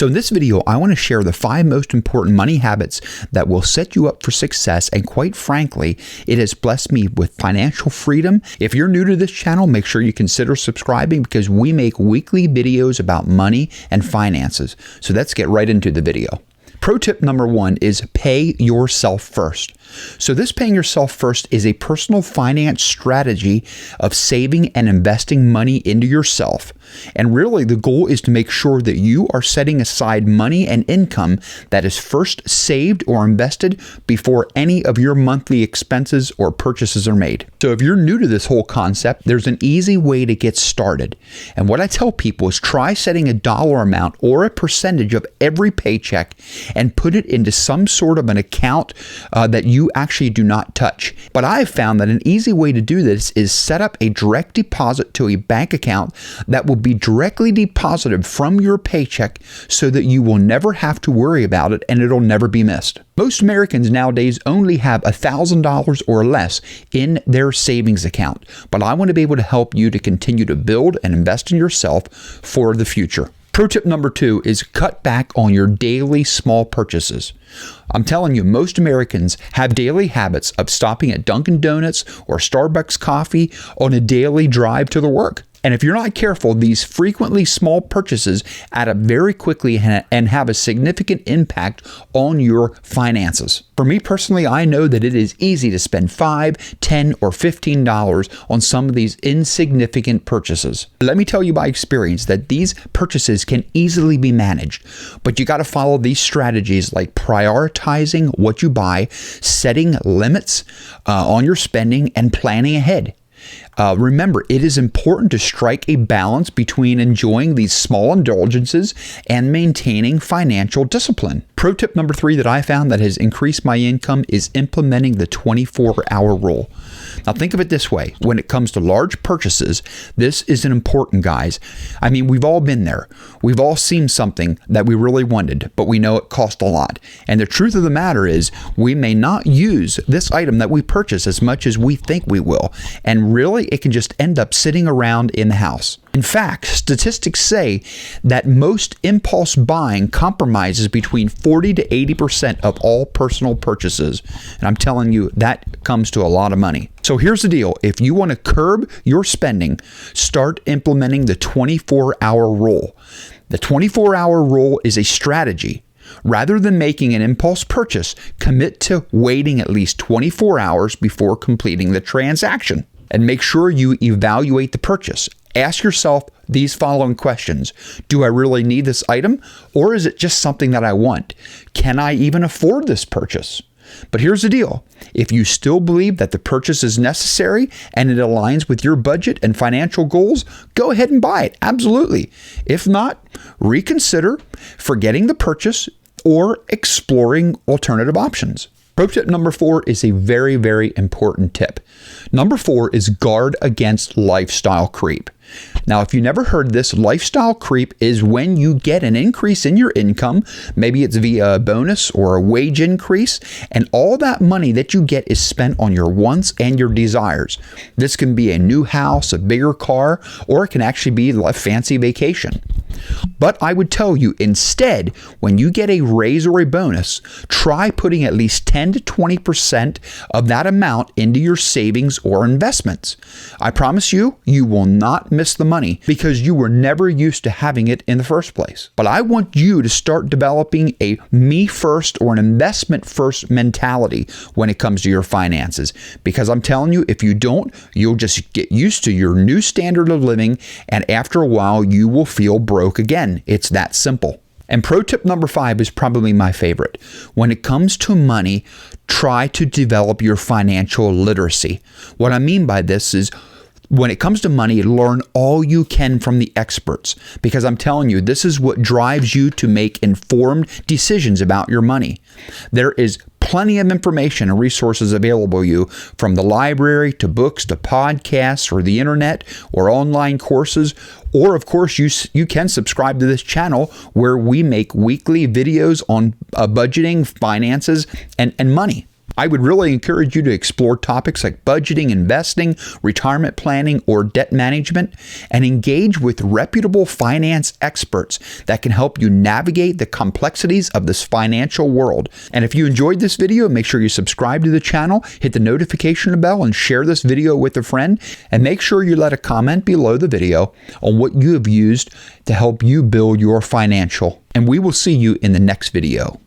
So in this video, I want to share the 5 most important money habits that will set you up for success, and quite frankly, it has blessed me with financial freedom. If you're new to this channel, make sure you consider subscribing because we make weekly videos about money and finances. So let's get right into the video. Pro tip number 1 is pay yourself first. So this paying yourself first is a personal finance strategy of saving and investing money into yourself. And really the goal is to make sure that you are setting aside money and income that is first saved or invested before any of your monthly expenses or purchases are made. So if you're new to this whole concept, there's an easy way to get started. And what I tell people is try setting a dollar amount or a percentage of every paycheck and put it into some sort of an account that you actually do not touch. But I have found that an easy way to do this is set up a direct deposit to a bank account that will be directly deposited from your paycheck so that you will never have to worry about it and it'll never be missed. Most Americans nowadays only have $1,000 or less in their savings account, but I want to be able to help you to continue to build and invest in yourself for the future. Pro tip number 2 is cut back on your daily small purchases. I'm telling you, most Americans have daily habits of stopping at Dunkin' Donuts or Starbucks coffee on a daily drive to the work. And if you're not careful, these frequently small purchases add up very quickly and have a significant impact on your finances. For me personally, I know that it is easy to spend $5, $10, or $15 on some of these insignificant purchases. Let me tell you by experience that these purchases can easily be managed, but you got to follow these strategies like prioritizing what you buy, setting limits on your spending, and planning ahead. Remember, it is important to strike a balance between enjoying these small indulgences and maintaining financial discipline. Pro tip number 3 that I found that has increased my income is implementing the 24-hour rule. Now think of it this way. When it comes to large purchases, this is an important, guys. I mean, we've all been there. We've all seen something that we really wanted, but we know it cost a lot. And the truth of the matter is, we may not use this item that we purchase as much as we think we will. And really, it can just end up sitting around in the house. In fact, statistics say that most impulse buying compromises between 40 to 80% of all personal purchases. And I'm telling you, that comes to a lot of money. So here's the deal. If you want to curb your spending, start implementing the 24-hour rule. The 24-hour rule is a strategy. Rather than making an impulse purchase, commit to waiting at least 24 hours before completing the transaction. And make sure you evaluate the purchase. Ask yourself these following questions. Do I really need this item, or is it just something that I want? Can I even afford this purchase? But here's the deal. If you still believe that the purchase is necessary and it aligns with your budget and financial goals, go ahead and buy it. Absolutely. If not, reconsider forgetting the purchase or exploring alternative options. Pro tip number 4 is a very, very important tip. Number 4 is guard against lifestyle creep. Now, if you never heard this, lifestyle creep is when you get an increase in your income, maybe it's via a bonus or a wage increase, and all that money that you get is spent on your wants and your desires. This can be a new house, a bigger car, or it can actually be a fancy vacation. But I would tell you, instead, when you get a raise or a bonus, try putting at least 10 to 20% of that amount into your savings or investments. I promise you, you will not miss the money because you were never used to having it in the first place. But I want you to start developing a me first or an investment first mentality when it comes to your finances. Because I'm telling you, if you don't, you'll just get used to your new standard of living, and after a while, you will feel broke again. It's that simple. And pro tip number 5 is probably my favorite. When it comes to money, try to develop your financial literacy. What I mean by this is, when it comes to money, learn all you can from the experts, because I'm telling you, this is what drives you to make informed decisions about your money. There is plenty of information and resources available to you, from the library to books to podcasts or the internet or online courses. Or of course, you can subscribe to this channel where we make weekly videos on budgeting, finances, and money. I would really encourage you to explore topics like budgeting, investing, retirement planning, or debt management, and engage with reputable finance experts that can help you navigate the complexities of this financial world. And if you enjoyed this video, make sure you subscribe to the channel, hit the notification bell, and share this video with a friend. And make sure you let a comment below the video on what you have used to help you build your financial. And we will see you in the next video.